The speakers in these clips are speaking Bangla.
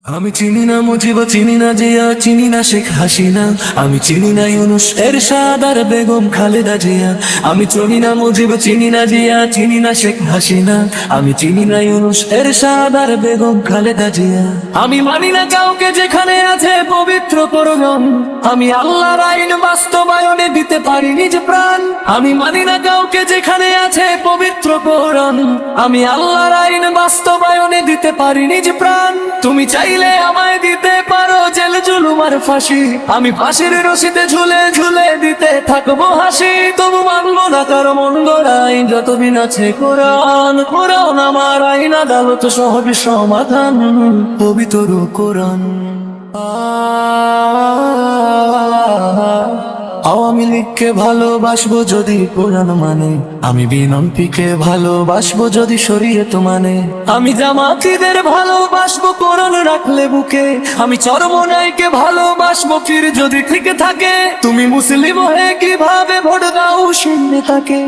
আমি চিনি না মুজিব, চিনি না জিয়া, চিনি না শেখ হাসিনা, আমি চিনি না ইউনূস এরশাদ আর বেগম খালেদা জিয়া। আমি চিনি না মুজিব, চিনি না জিয়া, চিনি না শেখ হাসিনা, আমি চিনি না ইউনূস এরশাদ আর বেগম খালেদা জিয়া। আমি মানি না কাউকে যেখানে আছে পবিত্র কোরআন, আমি আল্লাহর আইন বাস্তবায়নে দিতে পারি নিজ প্রাণ। আমি মানি না কাউকে যেখানে আছে পবিত্র কোরআন, আমি আল্লাহর আইন বাস্তবায়নে দিতে পারি নিজ প্রাণ। তুমি চাইলে আমায় দিতে পারো জেল, জুলুম আর ফাঁসি, আমি ফাঁসির রশিতে ঝুলে ঝুলে দিতে থাকবো হাসি। তবু মানবো না কারো মন গড়া আইন, যতদিন আছে কোরআন। কোরআন আমার আইন, আদালত সহজ সমাধান, পবিত্র কোরআন। আওয়ামী লীগকে ভালোবাসবো যদি কোরআন মানে, আমি বিএনপিকে ভালোবাসবো যদি শরীয়ত মানে। আমি জামাতীদের ভালোবাসবো কোরআন রাখলে বুকে, আমি চরমনাইকে ভালোবাসবো পীর যদি ঠিক থাকে। তুমি মুসলিম হয়ে কিভাবে ভোট দাও সেই নেতাকে,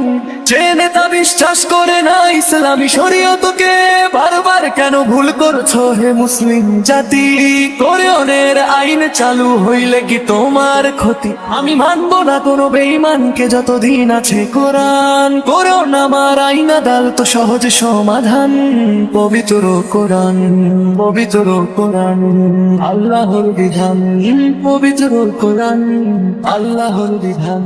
যে নেতা বিশ্বাস করে না ইসলামী শরীয়তকে? বারবার কেন ভুল করছো হে মুসলিম জাতি? কোরআনের আইন চালু হইলে কি তোমার ক্ষতি? আমি মানবো না কোনো বেঈমানকে যতদিন আছে কোরআন। কোরআন আমার আইন, আদালত সহজ সমাধান, পবিত্র কোরআন। পবিত্র কোরআন আল্লাহর বিধান, পবিত্র কোরআন আল্লাহর বিধান।